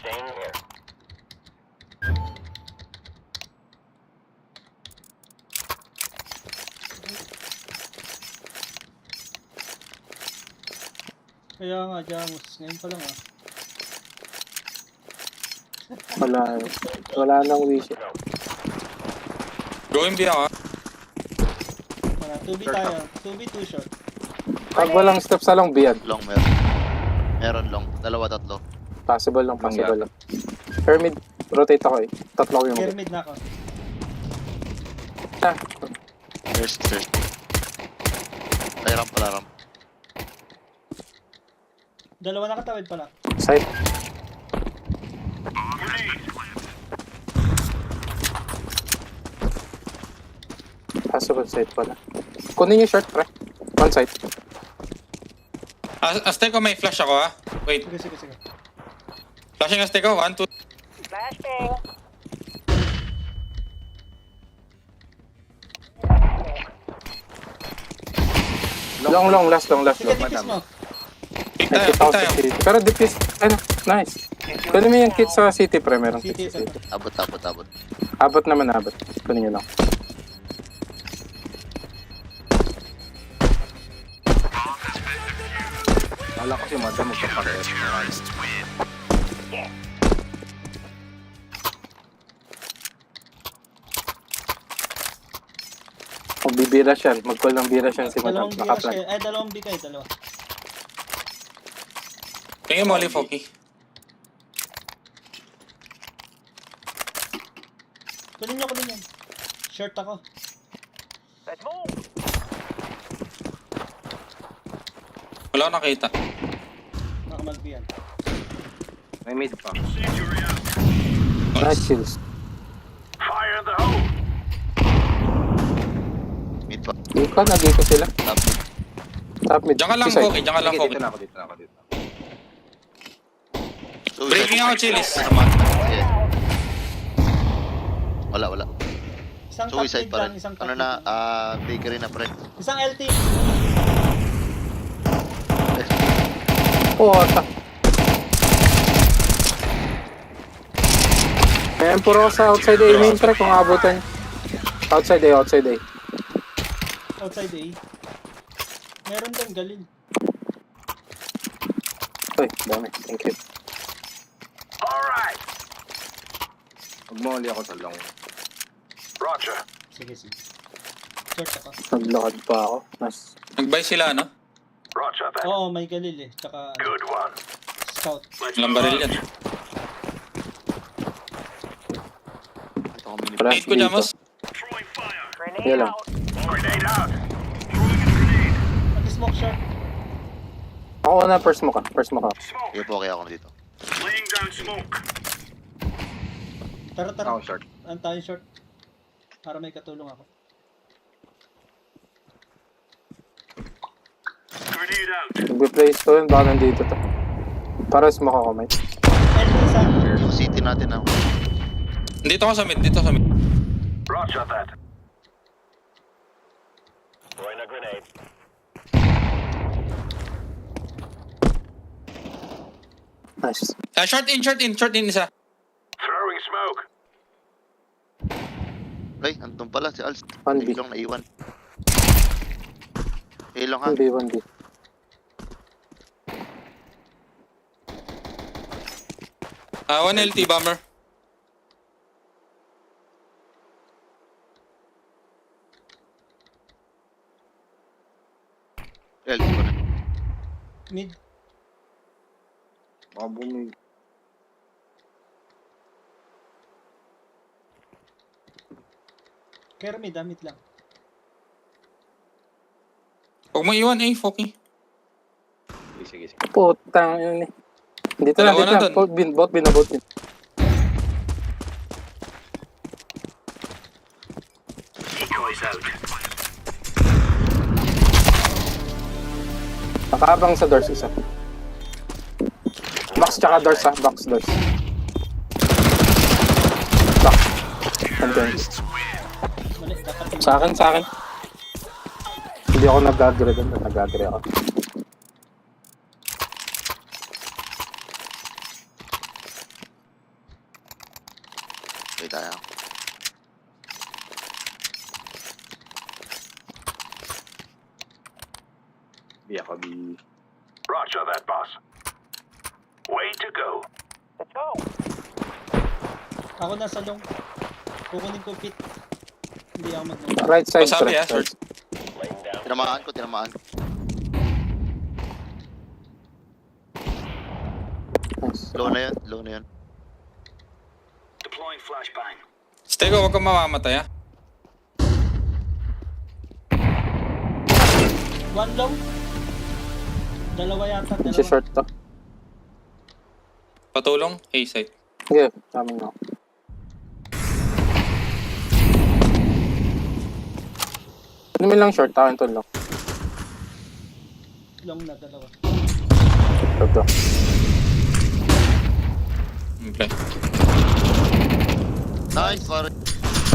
Staying here. Kaya nga, Jamos. Ngayon pa lang ah. Wala nang wish. Going B ako. Wala, 2B tayo. 2B, 2 shot. Pag walang step sa long, biyad. Long meron. Meron long. Dalawa, tatlo. Possible lang, possible lang. Pyramid, rotate ako eh. Tatlo ko yung Pyramid na ako. Ah, First. Ay, ramp pala, ramp. Dalawa nakatawid pala. side. Possible side pala. Kunin yung short, pre. One side. Aztec ko may flash ako ha. Wait. Sige. Flashing Aztec ko. 1, 2. Flashbang. Long, last. Sige, dipis mo. Pick May tayo, kit pick ako sa tayo. city. Pero dipis, ano, nice. Kunin mo yung kit sa city, pre. Meron kit City, sa city. Abot. Abot naman, abot. Kunin nyo lang. Kala ko si Madam magpapares. Magbibira siya. Mag-call ng bira siya si Madam. Dalawang B rush Nakaplan. kayo. Ay, dalawang B kayo, dalawa. Tingin mo ulit, Foky. Kunin nyo. Short ako. Let's move. Wala ko nakita. Baka mag-B yan. May mid pa. Nice kills. Fire in the hole. Mid pa. Ikaw, nag-iko sila. Top. Top mid. Diyan ka lang, Side. Foky. Diyan ka lang, Sige, Foky. dito na ako. Breaking ako, Chili's. Sama. Sige. Wala. Isang top Suicide mid pa lang, rin. isang top Ano mid na, lang. bakery na pre. Isang LT. Puta. Ayan, puro ko sa outside A main, pre, kung abutan. Outside A. Outside A. Meron din galil. Uy, dami. Thank you. All right. Magmoli ako sa long. Roger. Sige. Short ako. Naglakad pa ako. Nice. Nag-buy sila, no? Roger that. Oo, may galil eh. Tsaka Good one. scout. Ilang baril yan. Ito ko mini. Wala Hate ko, dito. Jamos. Throwing fire. Yan Grenade lang. out. Grenade out. Pag-smoke short. Ako na, first mo ka. Smoke. Sige po, kaya ako na dito. Laying down smoke. Tara. Ako short. Antayin short. Para may katulong ako. Grenade out. Nag-replace ko yun, baka nandito to. Para smoke ako, mate. LT isa. Yung city natin na. Dito ako sa mid. Dito sa mid. Roger that. Throwing a grenade. Nice. Short in isa. Throwing smoke. Ay, andun pala si Als. 1B. Ilong naiwan. Ilong ha. 1B. Ah, 1 LT bomber. LT ko na. Mid. Baka bumi. Kaya mid, mid lang. Huwag mo iwan eh, Foky. Sige. Putang yun eh. Dito Dalawa na na. dun. Bot bin. Decoys out. Nakabang sa doors isa. Box tsaka doors ha. Box doors. Box. Andun. Mali, dapat Sa akin. Hindi ako nag-agree doon. Nag-agree ako. tayo. B ako, B. Roger that, boss. Way to go. Ako nasa long. Kukunin ko pit. Hindi ako mag Right side, Masabi, pre. short. Laying down. Tinamaan ko. Nice. Low na yun. Deploying flashbang. Stego, huwag kang mamamatay, ah. One long. Dalawa yata, Si dalawa. short to. Patulong, A side. Sige, namin ako. Ano mo lang short, akin to long. Long na, dalawa. Short to. Okay. Nice, pare.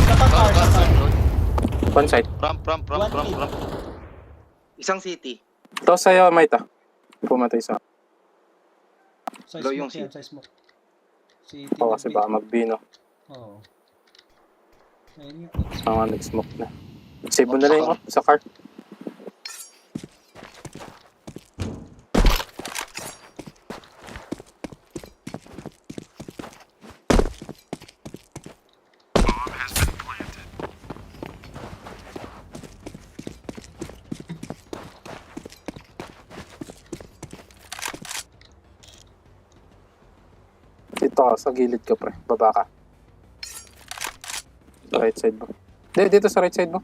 Nakakar, nakakar. One side. Ramp. Isang city. To sa'yo, Maita. Pumatay sa Sa Low smoke yung yan, sa smoke. Si ako kasi baka mag-B, no? Oo. Ayun nga. Mga nag-smoke na. Save mo na lang yung sa car. Dito ka, sa gilid ka, pre. Baba ka. Sa right side mo. Dito sa right side mo.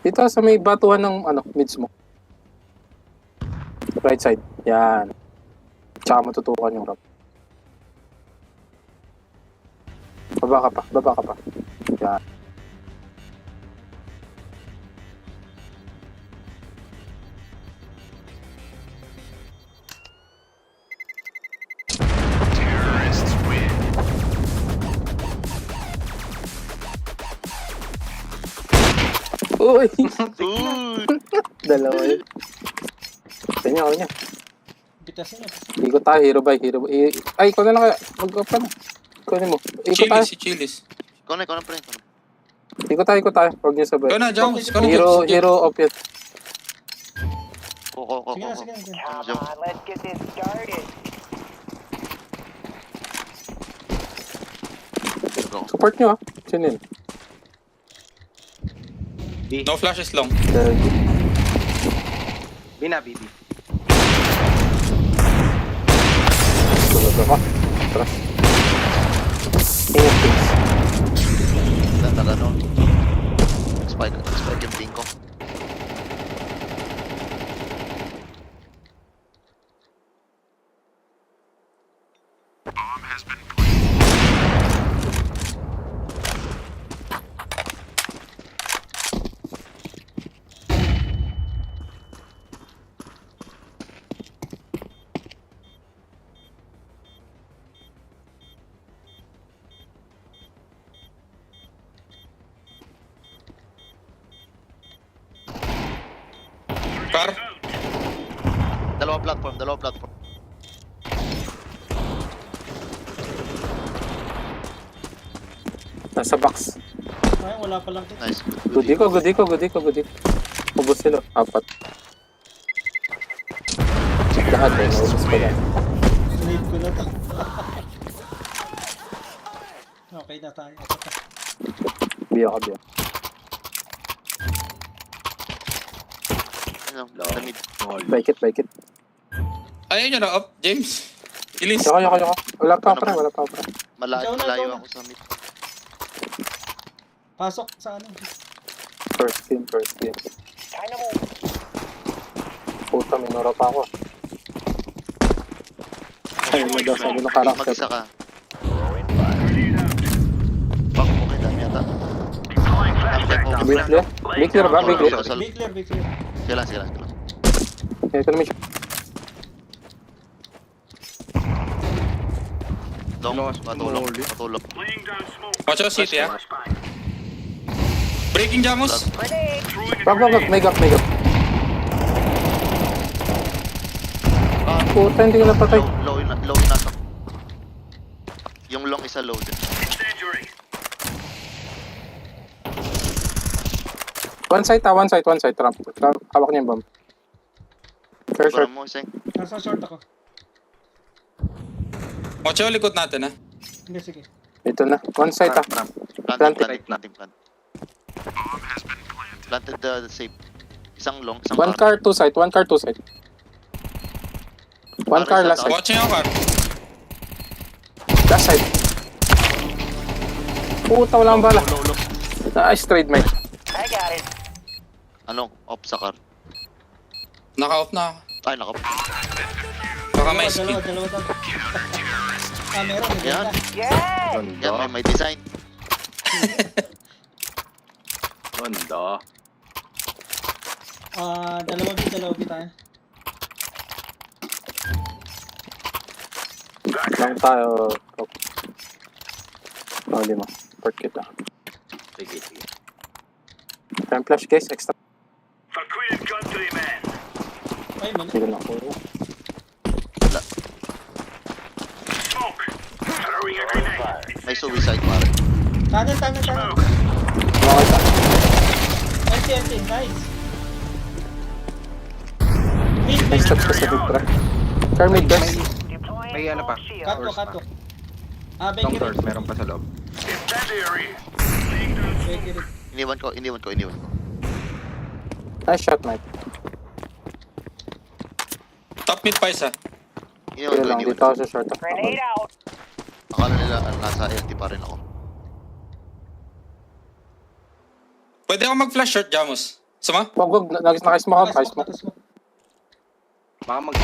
Dito sa may batuhan ng mids mo. Right side. Yan. Tsaka matutukan yung ramp. Baba ka pa. Yan. Uy! Uy! Dalawa yun. Kanya. Bitasin niya. Ikot tayo, hero by. Ay, ikaw na lang kaya. Mag-up ka na. Ikunin mo. Ikot tayo. Chilis. Ikaw na, pre. Ikot tayo. Huwag niyo sabay. Ikaw na, Jones. Ikaw na, Hero Jones. off yun. Ko. Sige na. Jump. Let's get this started. Go. Support nyo ah. Sino yun? B. No flashes long. B na, B. Tulog ako. Tara. Ingat please. Ganda. Spike yung ping ko. Car. Dalawa platform. Nasa box. Ay, wala pa lang kit. Nice. Goody ko. Ubus sila. 4. Lahat eh. Naubos ko lang. Slave ko na to. Okay na tayo. Biya ka. Lamid. Bike it. Ayun nyo na, up, James. Ilis. Yoko. Wala pa pre. Malayo Ikaw na. ako sa mid. Pasok sa ano. First game. Puta, minura pa ako. Ay, sabi ng karakter. Mag-isa ka. Bak mo kayo dami yata. Big clear ba? Big clear. Big clear. Sila. Okay, ito naman siya. Dong, patulog. Laying down smoke. Watch out, city, ah. Flashbang. Breaking Jamos. Back. May gap. Puta, hindi ko napatay. Low yung nasa. Yung long isa low din. Incendiary. One side, ramp. Hawak niya yung bomb. Fair short. Parang mo, Seng. Nasa short ako. Ocho, likod natin, ha? Hindi, sige. Ito na. One side, Ramp, ramp. Planted. Planted. Planted the safe. Isang long, isang One car, two side. One car, last side. Watching ako, car. Last side. Puta, walang bala. Low. Nice trade, mate. Ano? Off sa car. Naka-off na ako. Ay, naka. Baka may speed. Dalawa. Meron. Yan. Ganda. Yan, may design. Ganda. Dalawa B tayo. Lang tayo. Oh, lima. Port kita. Sige. Time flash, guys. Extra. For Queen and Country, man. Ay, mali. Sige na ako. Smoke. Throwing a grenade. May suicide, pare. Tanan. Makita. NT. Nice. Mid. Nice touch ka sa big tra. Car mid, guys. May ano pa? Kato. Long Becky doors, rin. meron pa sa loob. Incendiary. Becky rin. Iniwan ko. Nice shot, mate. Top mid pa isa. Sige lang, dito ako sa short. Akala nila nasa LT pa rin ako. Pwede ako mag-flash short, Jamus. Sama? Wag. Naka-smoke ako. Smoke. Baka mag...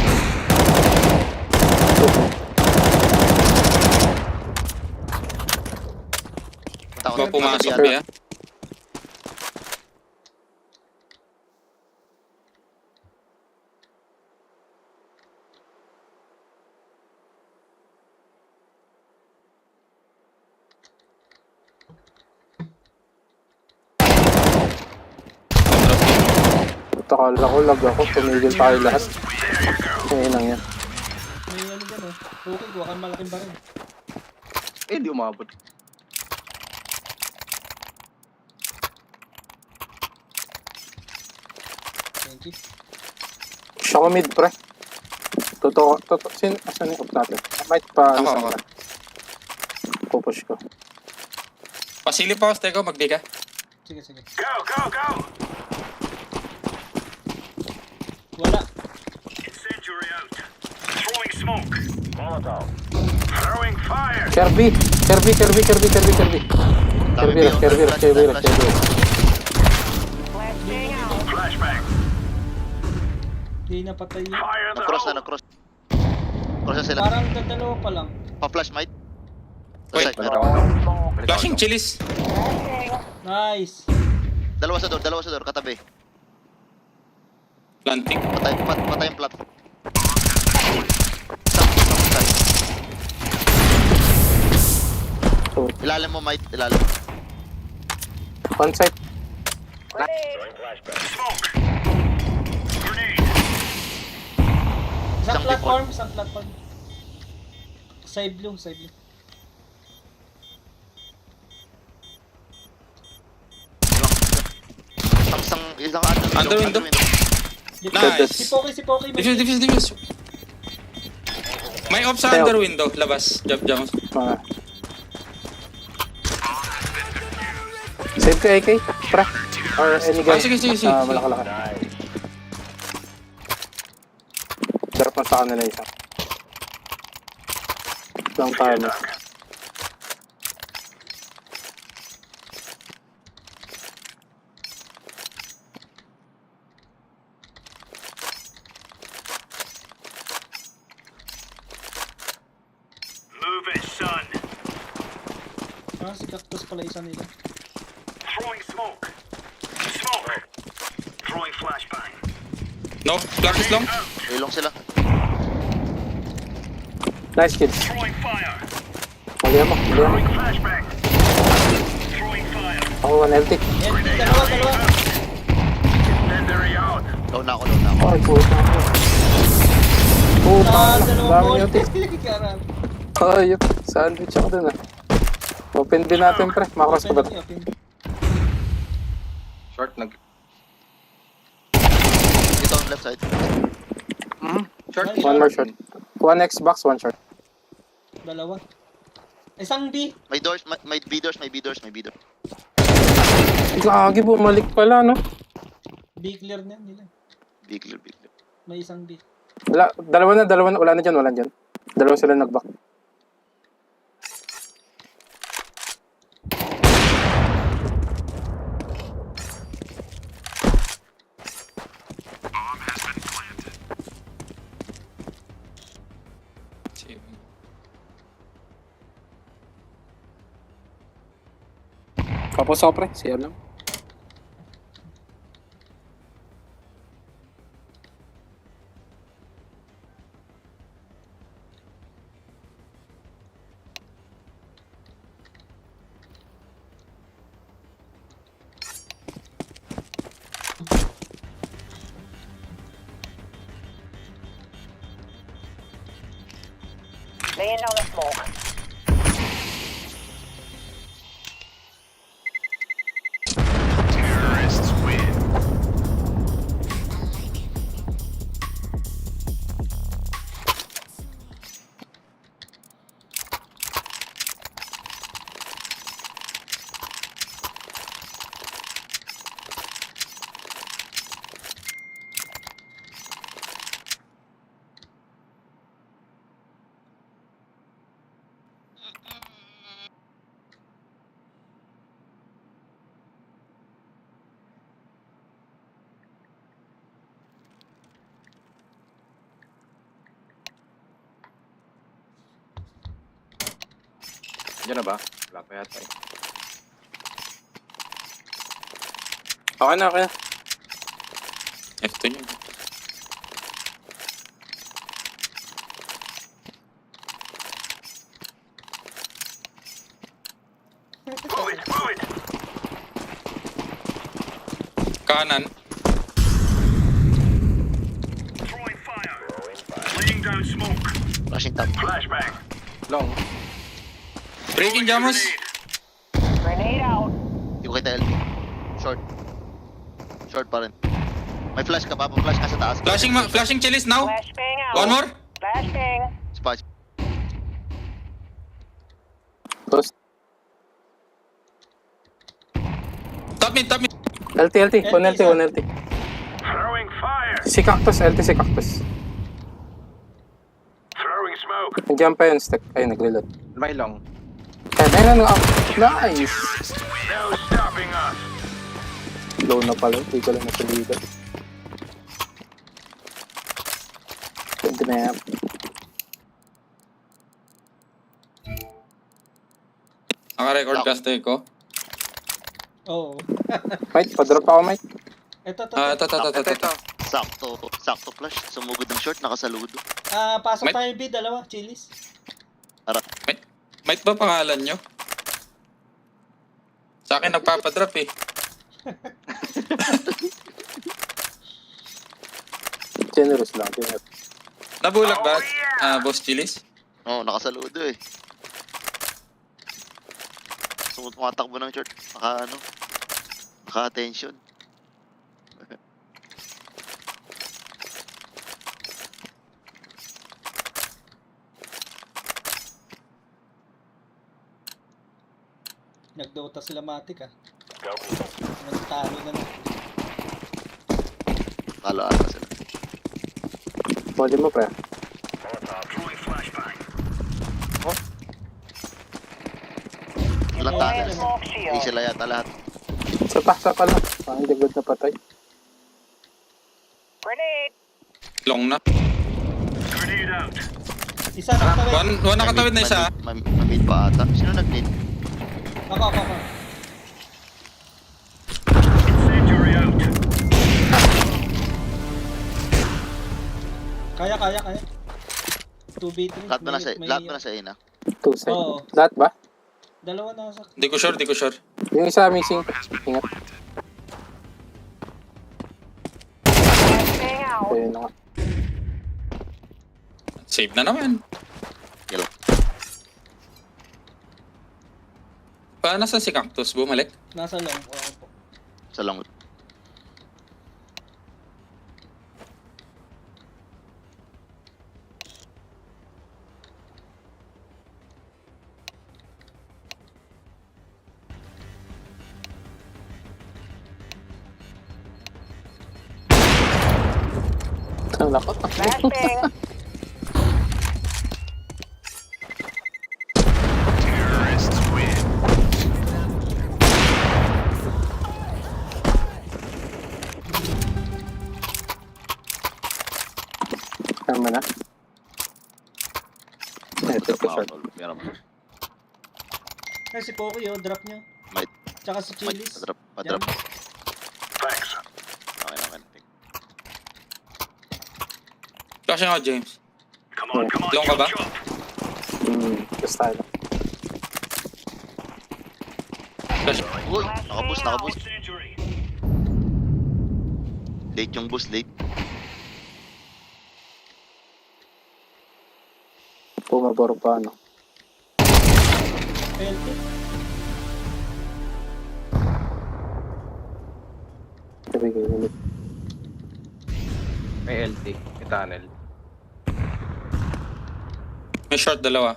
Punta Baka pumasok, Tabi, ha? Puta ka, lag ako. Tumigil tayo lahat. Ngayon lang yan. May ano dyan oh. Okay, kuha kang malaking baril. Hindi umabot. Thank you. Siya ko mid, pre. Totoo. Asan yung up natin? Might pa, Ako. saan ka? Pupush ko. Pasilip ako, Steko, magdi ka. Sige. Go. Wala. Incendiary out. Throwing smoke. Molotov. Throwing fire. Kirby. Flashbang. Di napatay yun. Fire in the Nag-cross hole. na. Cross na sila. Parang dalawa pa lang. Pa-flash, might. Wait. Side, meron. Flashing chilies. Nice. Dalawa sa door, katabi. Planting. Patay yung platform. Isang side. So, Ilalim mo, might. Ilalim. one side. Smoke. Grenade. Isang Isang platform. Side blue. Isang Under window. Nice. Si Poki. Diffuse. May off sa Tayo. under window. Labas. Jamus. Mga... Save ka, AK? Pre? Or any gun? Sige. Malaki. Drop na sa kanila isa. Lang tayo na. Move it, son. Si Cactus pala isa nila. Throwing smoke. Smoke. Throwing flashbang. No? Flash is long? Ilong sila. Nice kids. Throwing fire. Mali mo. Throwing flashbang. Throwing fire. Ako 1LT. Dalawa. Incendiary out. Low na ako. Ay, puta. Puta. Dalawa Dami po. nyo, ti. Karan. Ay, sandwich ako dun ah. Open din natin, pre. Makross ko ba ito? Short, Outside. Short. Ay, One more short. One Xbox, one short. Dalawa. Isang B. May doors, may B doors, may B doors, may B doors. Gagi, bumalik pala, no? B clear na nila. Big clear, big clear. May isang B. Wala, dalawa na, wala na dyan, wala dyan. Dalawa sila nag-back. Kapos-sopre, siya lang. Laying down the smoke. Terrorists win. Diyan na ba? Wala pa yata eh. Okay na, okay na. F2 nyo. Move it, move it. Kanan. Throwing fire. Laying down smoke. Flashing top. Flashbang. Long. Breaking Jamos. Grenade out. Hindi ko kita LP. Short. Short pa rin. May flash ka pa, pa-flash ka sa taas. Flashing chilies now. Flashbang out. One more. Flashbang. Spice. Close. Top mid, top mid. LT, one LT, one LT. Throwing fire. Si Cactus, LT si Cactus. Throwing smoke. Nandiyan pa yun, stack. Ay, nag-reload. May long. Ayun na, nice! No stopping us. Low na pala, hindi ko lang nasaligan. Ganda na yan. Naka-record kasi ko. Oo. Mike, pa-drop ako, Mike. Ito. Ito. Sakto flash. Sumugod ng short, nakasaludo. Pasok Mike? tayo B, dalawa. Chilies. Mike ba pangalan nyo? Sa akin nagpapadrop eh. Generous lang, generous. Nabulag ba? Boss Chilies? Oo, nakasaludo eh. Tumatakbo ng short. Naka-attention. Nagdota sila matik ah. Nagtalo na na. Kala-ala sila. Pwede mo, pre. Throwing flashbang. Ilang Laying tunnels. smoke Hindi shield. sila yata lahat. Sa pa lang. Parang hindi good na patay. Grenade. Long na. Grenade out. Isa nakatawid. One nakatawid na isa. May mid pa ata. Sino nag-need? Ako. Incendiary out. Kaya. 2v3. Lahat ba nasa A na? Two side. Oo. Lahat ba? Dalawa na sa... Di ko sure. Yung isa missing. Ingat. Flashbang out. Ayun na nga. Save na naman. Yellow. Paano sa si Cactus? Bumalik? Nasa long. Oo po. Sa long. Nako. Flashbang. Tama na. Ito ko short. Meron mo. Ay, si Poki, oh, drop niya. Might. Tsaka si Might. Chili's. Padrop. Yan. Padrop. Thanks. Okay naman. Kasi nga, James. Come on, come on. Long ka ba? jump. Basta tayo. Uy, nakaboost, nakaboost. Injury. Late yung boost, late. Pumabor pa, ano. PLT. Sabi ko, ulit. May LT. May tunnel. May short dalawa.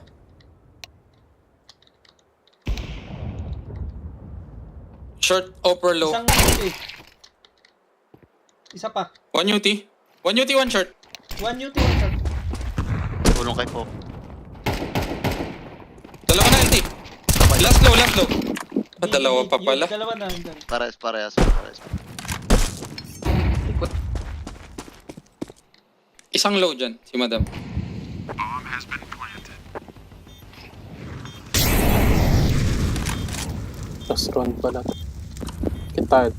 Short, upper, low. Isang UT. Isa pa. 1 UT. 1 UT, 1 short. 1 UT, 1 shot. Tulong kay Pop. Dalawa na LT. Last low, last low. Ah, dalawa pa Yung pala. dalawa na. Andun. Parehas. Ikot. Isang low dyan, si madam. Last round pala. Kita.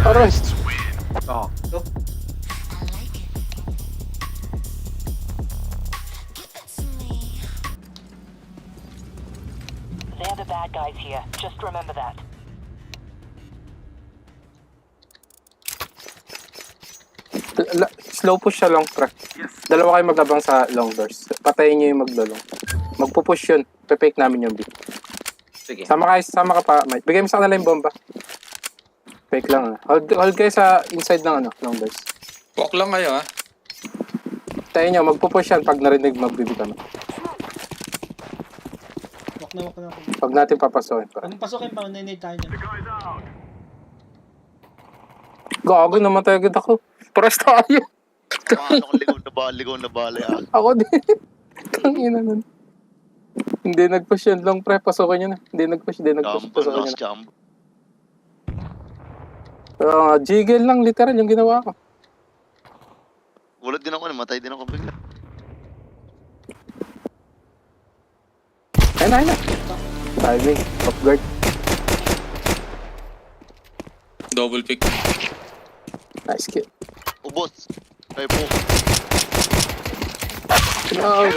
Aray! Oh. They're the bad guys here. Just remember that. Slow push siya long track. Dalawa kayo maglabang sa long doors. Patayin niyo yung maglolong. Magpupush yun. Pe-fake namin yung B. Sige. Sama ka pa. Mike. Bigay mo sa kanila yung bomba. Fake lang. Hold kayo sa inside ng long doors. Walk lang kayo, ha? Tayo nyo, magpupush yan pag narinig magbibi kami. Walk na. Pag natin papasokin pa. Kung pasukin pa, naninid tayo dyan. Guys out. Gago naman tayo agad ako. Paras tayo. Paano kung ligaw na bali ah. Ako din. Tangina nun. Hindi nag-push yun. Long pre, pasokin nyo na. Hindi nag-push, Jump, pasokin nyo last na. jump. Jiggle lang, literal yung ginawa ko. Ulat din ako, namatay din ako bigla. Ayun na. Timing, off guard. Double pick. Nice kill. Ubos. Kay Pop. No,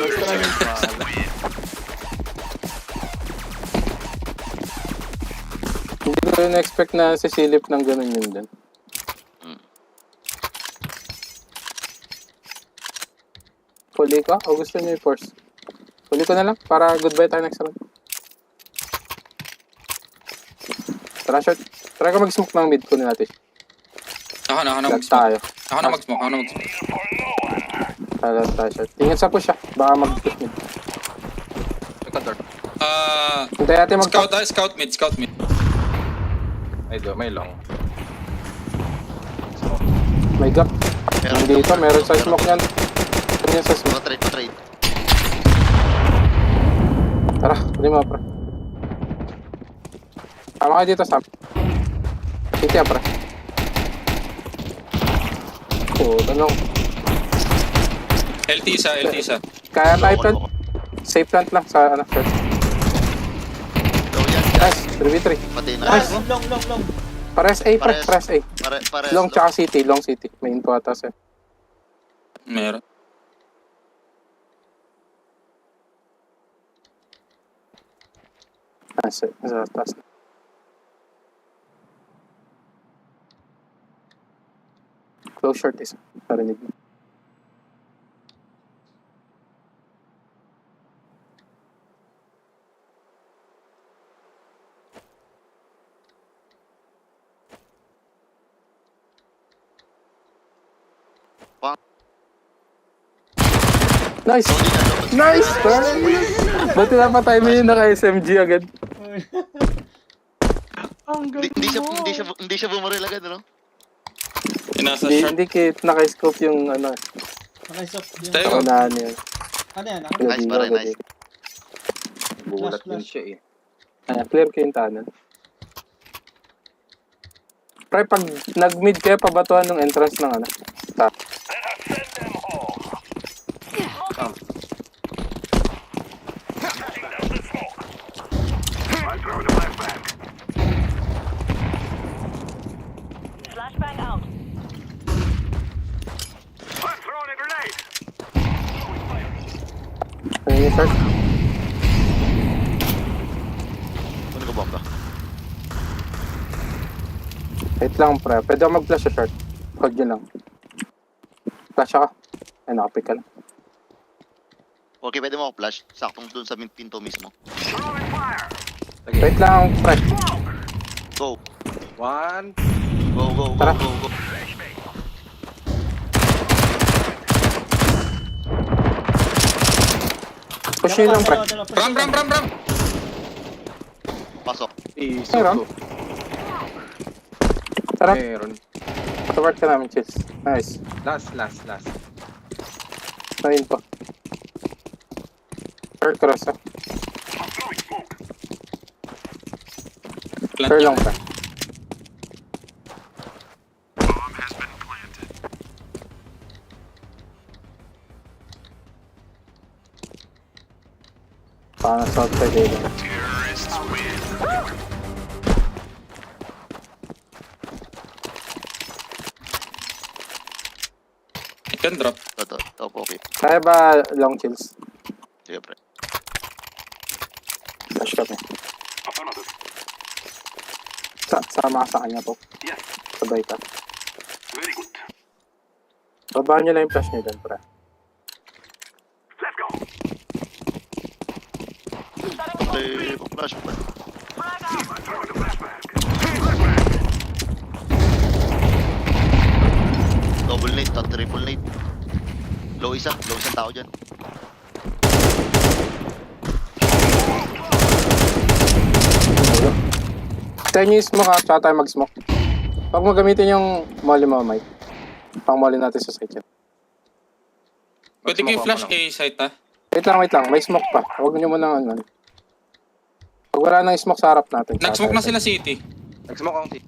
hindi ko rin expect na sisilip ng ganun yun din. Huli ka? O gusto niyo i-force? Huli ko na lang para goodbye tayo next round. Tara short. Try ka mag-smoke ng mid. Kunin natin. Ako na Lag mag-smoke. tayo. Ako na mag-smoke. Tara tayo short. Tingin sa push ah. Baka mag-push mid. Ikot door. Hintay natin Scout, scout mid, scout mid. May long. May gap. Nandito. Meron sa smoke yan. Yan sa smoke. Patrade. Tara. Huli mo pre. Tama kayo dito Sam. Titi pre. Tanong. LT isa. Kaya tayo plant. Safe plant lang sa short. Low yan. Nice. 3v3. Pati na. Nice. Long. Pares A pre. Pares A. Pares. Long tsaka city. Long city. May info atas eh. Meron. Nasa atas. Close short isa. Narinig mo. Nice! Nice! Buti napatay mo yun naka-SMG agad. Hindi siya bumaril agad, ano? Nasa Hindi, short. hindi kit, naka-scope yung ano, Nakaisok yung... Tayo. unahan yun. Ano yan? Ako? Nice, pare, nice. Bulat din Flash. siya eh. Clear ko yung tunnel. Pre, pag nag-mid kayo, pabatuhan ng entrance ng ano. Top. I'm throwing a flashbang. Flashbang out. I'm throwing a grenade. Ano yung short? Kunin ko bomba. Wait lang, pre. Pwede ako mag-flash sa short. Hold yun lang. Flash ako. Ay, nakapick ka lang. Okay, pwede mo ako flash. Saktong dun sa pinto mismo. Throwing fire. Wait lang, pre. Go. One. Go, go, go, Tara. go, go. Push yun lang, pre. Ram, ram, ram, ram. Pasok. Easy. Meron. Tara, Meron. support ka namin, chills. Nice. Last. Nain pa. Third cross, ah. I'm throwing smoke. Plant Third niya. lang, pre. Paano sa outside dito? You can drop. Ito, okay. Kaya ba long chills? Sige, pre. Flash kami. Affirmative. Sama ka sa kanya po. Yes. Sabay ka. Very good. Babaan nyo lang yung flash nyo dun, pre. Let's go. Pre, flash, pre. I'm throwing a flashbang. Double nade, triple nade. Low isang tao dyan. Tayo nyo yung smoke, ha? Tsaka tayo mag-smoke. Huwag mo gamitin yung molly mo, Mike. Pang molly natin sa side yan. Pwede kayo flash kay site ha. Wait lang. May smoke pa. Huwag nyo muna ano. Pag wala nang smoke sa harap natin. Nag-smoke na sila city. Nag-smoke akong si.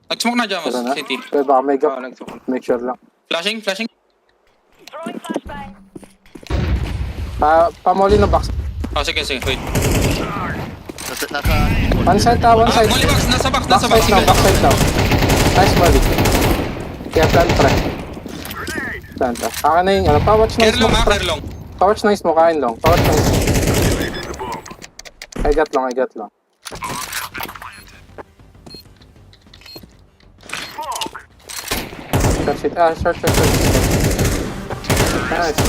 Nag-smoke na Jamos, Pero na. city. Pero baka may Oo, gap. nag-smoke. Make sure lang. Flashing. Throwing flashbang. Pa-molly ng box. Oh, sige, wait. Nasa... One side ta, one side. Molly box, nasa box. Back side now, back side now. Nice molly. Kaya plant pre. Plant ha. Akin na yung ano. Pa-watch na yung Clear long smoke. ha, pre. clear long. Pa-watch na yung smoke. Kain long. Pa-watch na yung smoke. I got long. Short. Nice.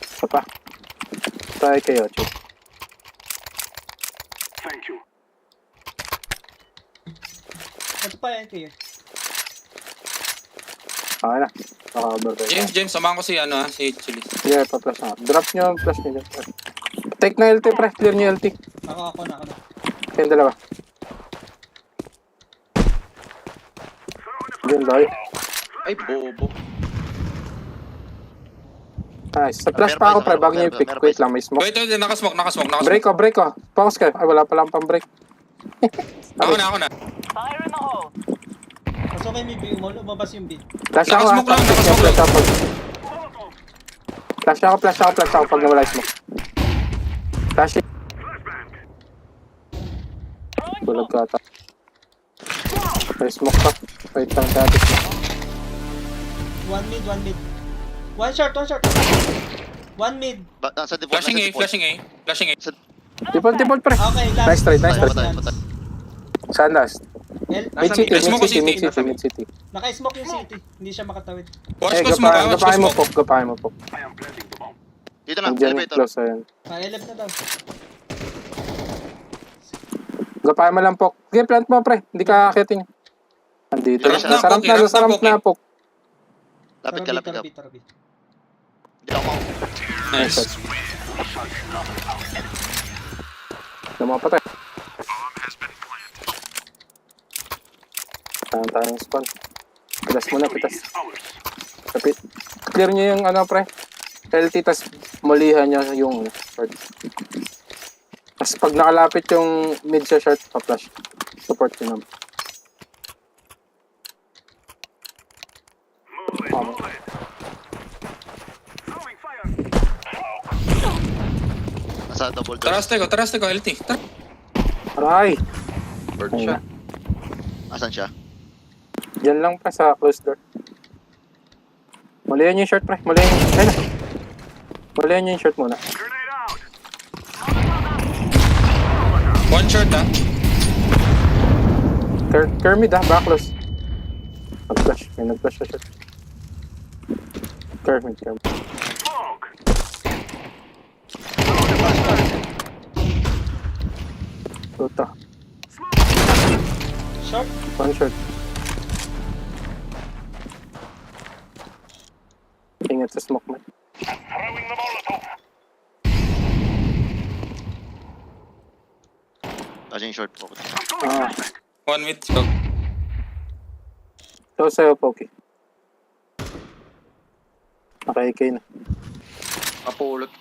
Isa pa. Tayo kayo, Chip. Thank you. Ito pa yan kayo. Okay na. Naka-over kayo. James, samahan ko si Chili. Sige, pa-flash na. Drop nyo yung flash nyo. Take na LT, pre. Clear nyo LT. Ako na. Kayong dalawa. Diyan, Loy. Ay, bobo. Nice. Sa flash pa ako, pre. Bago nyo yung pick. Wait lang, may smoke. Wait, nakasmoke. Break ko. Focus kayo. Ay, wala palang pang-break. Ako na. Fire in the hole. Pasok kayo may B. Umabas yung B. Flash ako, Nakasmoke lang, nakasmoke Flash ako. Flash ako pag nawala yung smoke. Flash. Bulag ka ata. May smoke pa. Wait lang dati. One mid. One short. One mid. Nasa default, Flashing A. Default pre. Okay, last. Nice try. Patay. Saan last? Nasa Mid Smoke ko city. city. Mid city. Naka-smoke yung city. Hindi siya makatawid. Watch ko smoke. gapahin mo po. I am planting the bomb. Dito na, Andiyan yung elevator. close, ayan. Elef na daw. Gapahin mo lang po. Sige, plant mo pre. Hindi ka akitin. Andito. Sarap na, Sarap na po. Lapit ka. Tarabi. Dito ako. Nice. Lumapatay. Tahan yung spawn. Pitas muna, pitas. Kapit. Clear nyo yung ano, pre. LT, tas mulihan nyo yung short. Tas pag nakalapit yung mid sa short, pa-flash. Support nyo naman. Nasa double door. Taraste ko, LT. Tara. Aray! Bird Ayun siya. na. Asan siya? Diyan lang pa sa closed door. Mulihan nyo yung short, pre. Mulihan nyo. Ayun na. Mulihan nyo yung short muna. One short ah. Kermid ah, back close. Nag-flash. May nag-flash sa short. Kermid. Tuta. Short. One short. Ingat sa smoke man. Kasi yung short po. Ah, One mid smoke. so sa'yo, Poki. Naka-AK na. Kapulot.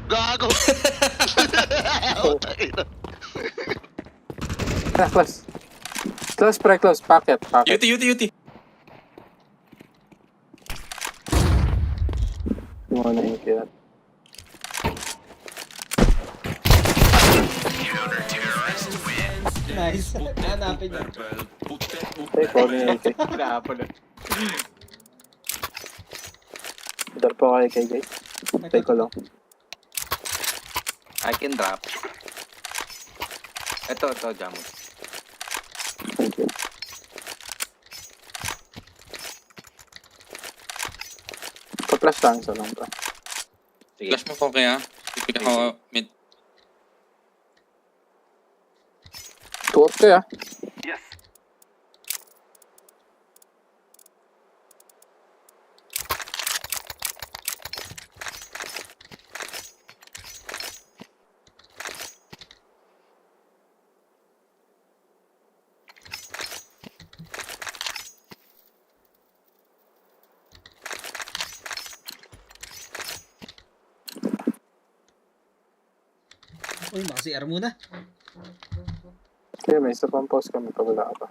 Gago! Ah, close. Close, pre, close. Packet. UT. Yung mga na-inkirat. Nice. Hanapin niya. Ay, kung ano yung AK. Napulot. Dar po kayo kay guys. Take ko lang. I can drop. Ito, Jamo. Thank you. Pa-flash lang sa lang pa. Sige. Flash mo po kaya. Pipig ako mid. Tuot kaya. Uy, maka-CR muna. Kaya may isa pang post kami pag wala ka pa.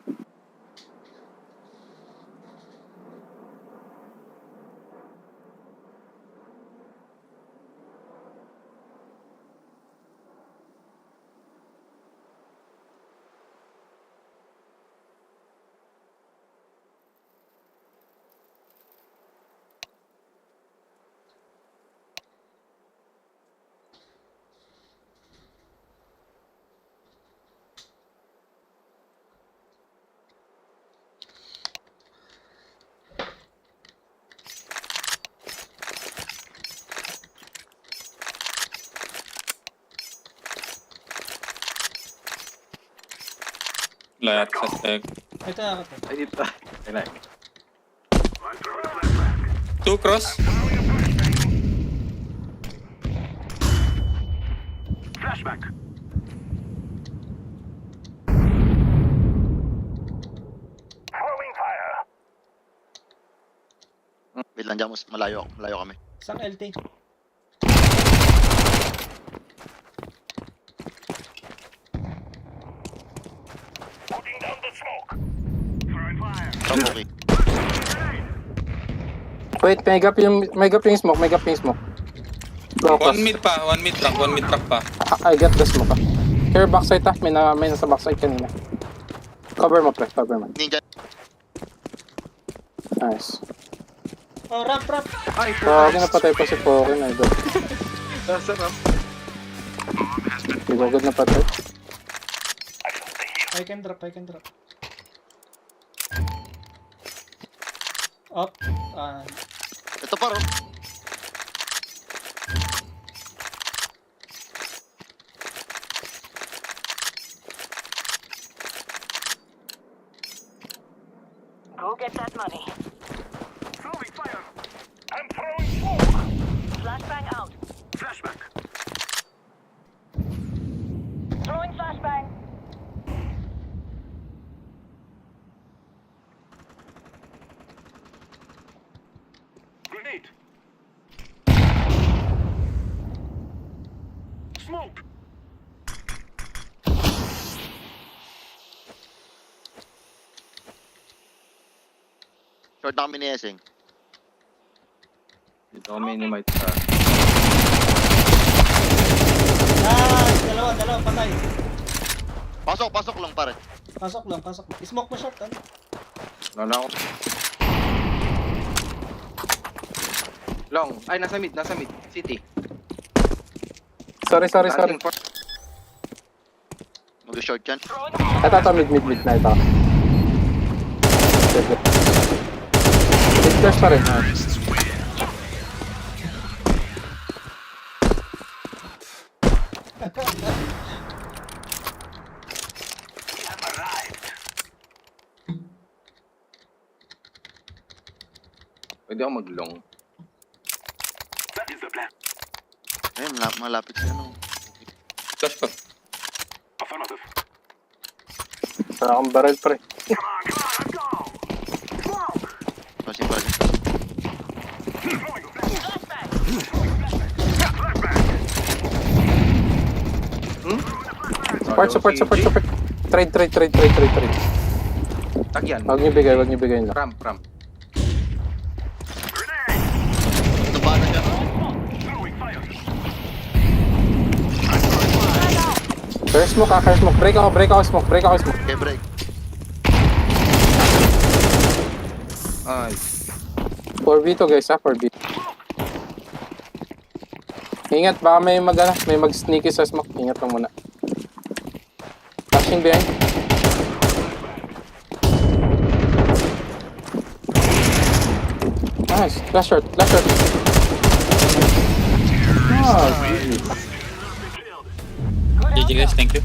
Layat sa tag. Ito ako to. Ay, dito. Ay, Two cross. Flashback. Throwing fire. Wait lang dyan, malayo kami. Isang LT. Putting down the smoke. Throwing fire. Top okay. Wait, may gap yung smoke, may gap yung smoke. Go, One cross. mid truck pa. I get the smoke ah. Here, backside ah. May nasa backside kanina. Cover mo, pre. Cover mo. Ninja. Nice. Oh, ramp. Ay, Poki, napatay pa si Poki na ito. nasa ramp. Di ba agad napatay? I can drop. Up. Ito Ito paro. Go get that money. Throwing fire. I'm throwing smoke. Flashbang out. Flashback. Throwing flashbang. Grenade. Smoke. Short na kami ni Esing. Dito kami minimize sa... Nice! Dalawa, patay. Pasok lang pare. Pasok lang. Smoke mo short, ano? Lala ako. Long. Ay, nasa mid. City. Sorry. Landing for... Mag-short yan. Throwing Ito, mid na ito. Mid flash pa rin. Pwede ako mag-long. That is the plan. Ayun, malapit siya no. Flash pa. Affirmative. Wala akong barrel pre. Come on, let's go. Smoke. Passing pare. Throwing flashback. Support. Trade. Tagyan. Huwag niyo bigay lang. Ram. Ito pa na siya. Throwing fire. Fire smoke. Break ako smoke. Okay, break. Ay. 4v to guys ha, 4v. Ingat, baka may mag-sneaky sa smoke. Ingat lang muna. Flashing behind. Nice, flash short. GG guys, thank you.